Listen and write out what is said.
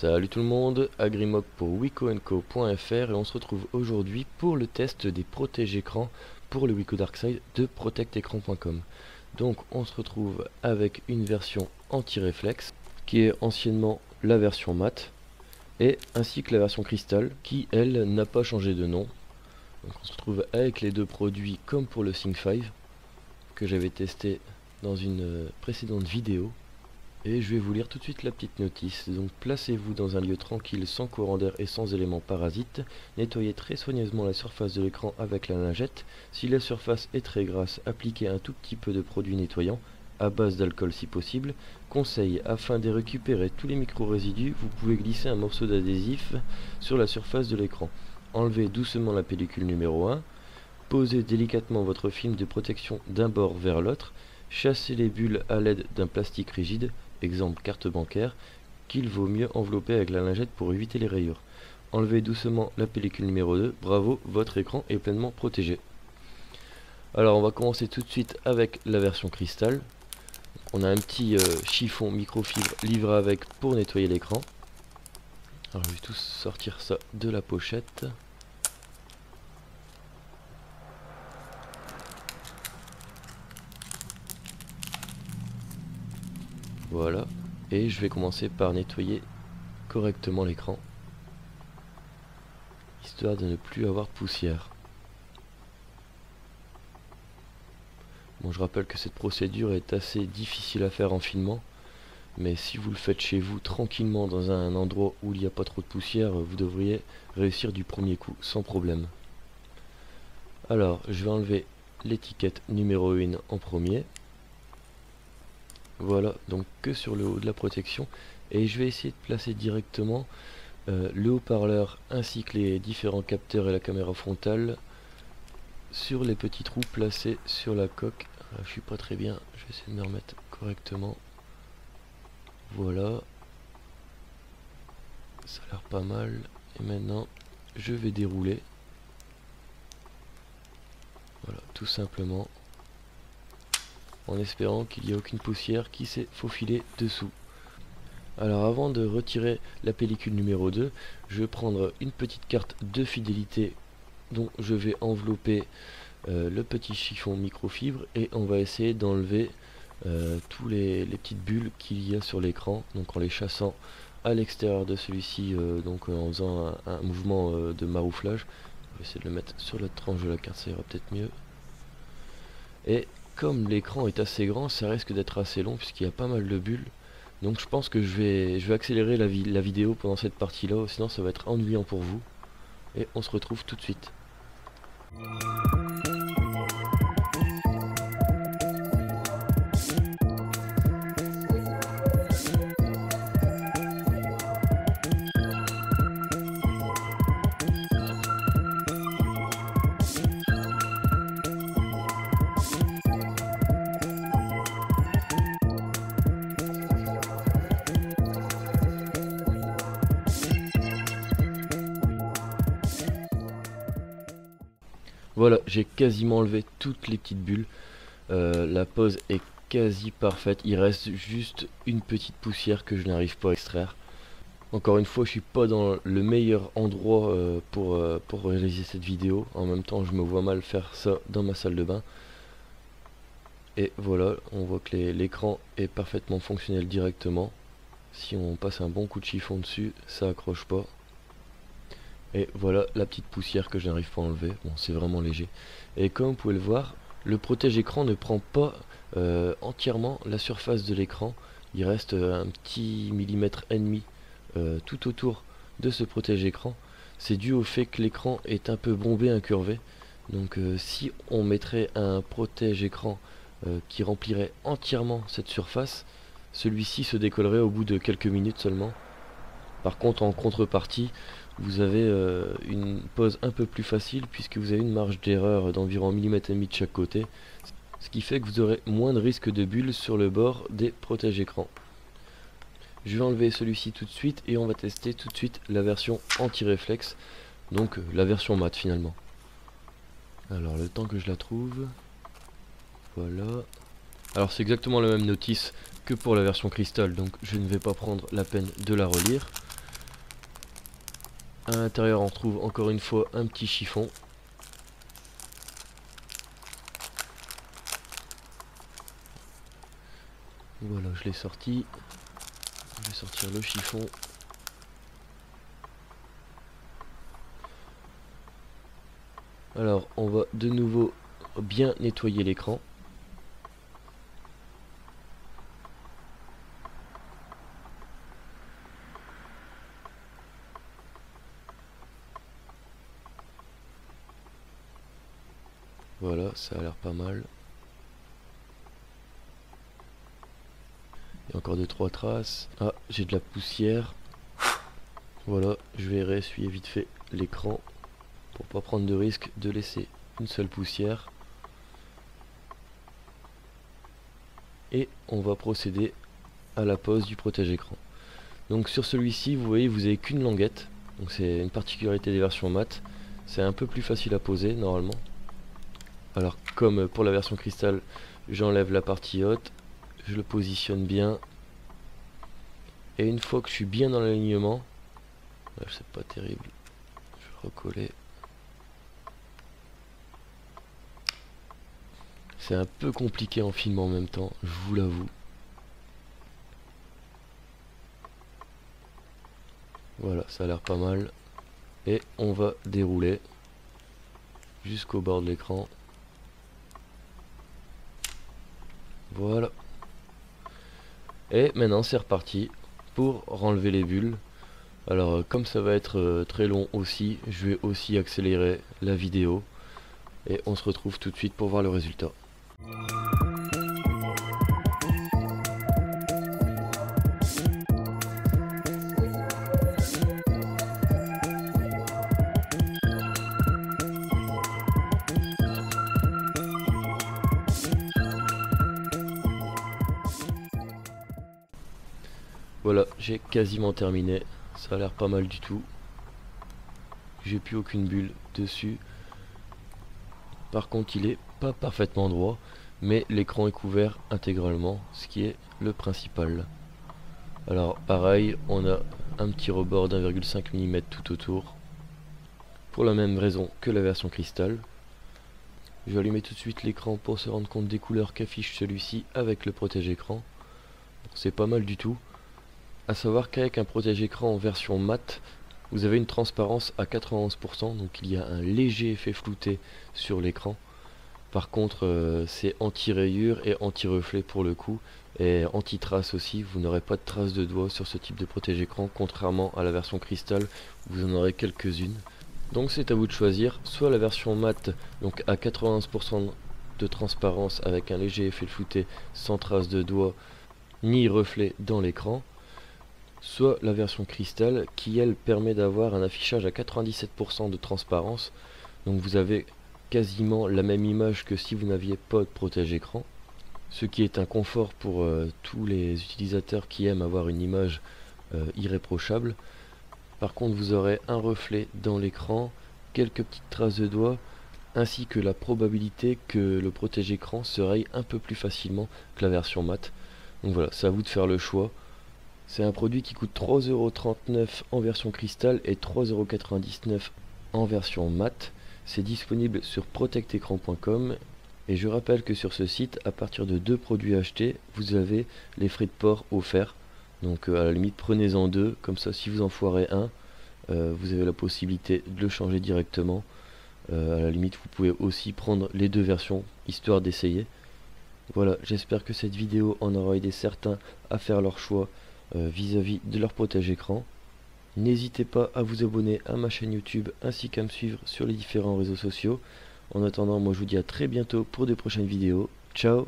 Salut tout le monde, Agrimoc pour wicoandco.fr et on se retrouve aujourd'hui pour le test des protège écrans pour le Wico Darkside de protectecran.com. Donc on se retrouve avec une version anti-réflexe qui est anciennement la version mat et ainsi que la version cristal qui elle n'a pas changé de nom. Donc on se retrouve avec les deux produits comme pour le Sync 5 que j'avais testé dans une précédente vidéo. Et je vais vous lire tout de suite la petite notice. Donc placez-vous dans un lieu tranquille, sans courant d'air et sans éléments parasites. Nettoyez très soigneusement la surface de l'écran avec la lingette. Si la surface est très grasse, appliquez un tout petit peu de produit nettoyant, à base d'alcool si possible. Conseil, afin de récupérer tous les micro-résidus, vous pouvez glisser un morceau d'adhésif sur la surface de l'écran. Enlevez doucement la pellicule numéro 1. Posez délicatement votre film de protection d'un bord vers l'autre. Chassez les bulles à l'aide d'un plastique rigide, exemple carte bancaire, qu'il vaut mieux envelopper avec la lingette pour éviter les rayures. Enlevez doucement la pellicule numéro 2, bravo, votre écran est pleinement protégé. Alors on va commencer tout de suite avec la version cristal. On a un petit chiffon microfibre livré avec pour nettoyer l'écran. Alors je vais tous sortir ça de la pochette. Voilà, et je vais commencer par nettoyer correctement l'écran, histoire de ne plus avoir de poussière. Bon, je rappelle que cette procédure est assez difficile à faire en filmant, mais si vous le faites chez vous tranquillement dans un endroit où il n'y a pas trop de poussière, vous devriez réussir du premier coup sans problème. Alors, je vais enlever l'étiquette numéro 1 en premier. Voilà, donc que sur le haut de la protection, et je vais essayer de placer directement le haut-parleur ainsi que les différents capteurs et la caméra frontale sur les petits trous placés sur la coque. Je suis pas très bien, je vais essayer de me remettre correctement. Voilà, ça a l'air pas mal, et maintenant je vais dérouler. Voilà, tout simplement, en espérant qu'il n'y ait aucune poussière qui s'est faufilée dessous. Alors avant de retirer la pellicule numéro 2, je vais prendre une petite carte de fidélité dont je vais envelopper le petit chiffon microfibre et on va essayer d'enlever tous les petites bulles qu'il y a sur l'écran, donc en les chassant à l'extérieur de celui-ci, donc en faisant un mouvement de marouflage. Je vais essayer de le mettre sur la tranche de la carte, ça ira peut-être mieux. Et comme l'écran est assez grand, ça risque d'être assez long puisqu'il y a pas mal de bulles. Donc je pense que je vais accélérer la vidéo pendant cette partie-là, sinon ça va être ennuyant pour vous. Et on se retrouve tout de suite. Voilà, j'ai quasiment enlevé toutes les petites bulles. La pose est quasi parfaite. Il reste juste une petite poussière que je n'arrive pas à extraire. Encore une fois, je suis pas dans le meilleur endroit pour réaliser cette vidéo. En même temps, je me vois mal faire ça dans ma salle de bain. Et voilà, on voit que l'écran est parfaitement fonctionnel directement. Si on passe un bon coup de chiffon dessus, ça accroche pas. Et voilà la petite poussière que je n'arrive pas à enlever. Bon, c'est vraiment léger. Et comme vous pouvez le voir, le protège-écran ne prend pas entièrement la surface de l'écran. Il reste un petit millimètre et demi tout autour de ce protège-écran. C'est dû au fait que l'écran est un peu bombé, incurvé. Donc si on mettrait un protège-écran qui remplirait entièrement cette surface, celui-ci se décollerait au bout de quelques minutes seulement. Par contre, en contrepartie, vous avez une pose un peu plus facile puisque vous avez une marge d'erreur d'environ 1,5 mm de chaque côté, ce qui fait que vous aurez moins de risque de bulles sur le bord des protège-écrans. Je vais enlever celui-ci tout de suite et on va tester tout de suite la version anti-réflexe, donc la version mat finalement. Alors le temps que je la trouve, voilà. Alors c'est exactement la même notice que pour la version cristal, donc je ne vais pas prendre la peine de la relire. À l'intérieur on retrouve encore une fois un petit chiffon. Voilà, je l'ai sorti. Je vais sortir le chiffon. Alors on va de nouveau bien nettoyer l'écran. Voilà, ça a l'air pas mal. Il y a encore 2-3 traces. Ah, j'ai de la poussière. Voilà, je vais réessuyer vite fait l'écran pour pas prendre de risque de laisser une seule poussière. Et on va procéder à la pose du protège-écran. Donc sur celui-ci, vous voyez, vous avez qu'une languette. Donc c'est une particularité des versions mat. C'est un peu plus facile à poser normalement. Alors comme pour la version cristal, j'enlève la partie haute, je le positionne bien. Et une fois que je suis bien dans l'alignement, c'est pas terrible, je vais recoller. C'est un peu compliqué en filmant en même temps, je vous l'avoue. Voilà, ça a l'air pas mal. Et on va dérouler jusqu'au bord de l'écran. Voilà. Et maintenant c'est reparti pour renlever les bulles. Alors comme ça va être très long aussi, je vais aussi accélérer la vidéo. Et on se retrouve tout de suite pour voir le résultat. Voilà, j'ai quasiment terminé. Ça a l'air pas mal du tout. J'ai plus aucune bulle dessus. Par contre, il est pas parfaitement droit, mais l'écran est couvert intégralement, ce qui est le principal. Alors pareil, on a un petit rebord d'1,5 mm tout autour, pour la même raison que la version cristal. Je vais allumer tout de suite l'écran pour se rendre compte des couleurs qu'affiche celui-ci avec le protège-écran. C'est pas mal du tout. A savoir qu'avec un protège-écran en version mat, vous avez une transparence à 91%, donc il y a un léger effet flouté sur l'écran. Par contre, c'est anti-rayure et anti-reflet pour le coup, et anti-trace aussi. Vous n'aurez pas de traces de doigts sur ce type de protège-écran, contrairement à la version cristal, vous en aurez quelques-unes. Donc c'est à vous de choisir, soit la version mat, donc à 91% de transparence avec un léger effet flouté, sans trace de doigts ni reflet dans l'écran, soit la version cristal qui elle permet d'avoir un affichage à 97% de transparence, donc vous avez quasiment la même image que si vous n'aviez pas de protège-écran, ce qui est un confort pour tous les utilisateurs qui aiment avoir une image irréprochable. Par contre vous aurez un reflet dans l'écran, quelques petites traces de doigts, ainsi que la probabilité que le protège-écran se raye un peu plus facilement que la version mat. Donc voilà, c'est à vous de faire le choix. C'est un produit qui coûte 3,39 € en version cristal et 3,99 € en version mat. C'est disponible sur protectecran.com et je rappelle que sur ce site, à partir de 2 produits achetés, vous avez les frais de port offerts. Donc à la limite prenez-en 2, comme ça si vous en foirez un, vous avez la possibilité de le changer directement. À la limite vous pouvez aussi prendre les 2 versions, histoire d'essayer. Voilà, j'espère que cette vidéo en aura aidé certains à faire leur choix vis-à-vis de leur protège-écran. N'hésitez pas à vous abonner à ma chaîne YouTube ainsi qu'à me suivre sur les différents réseaux sociaux. En attendant, moi je vous dis à très bientôt pour de prochaines vidéos. Ciao!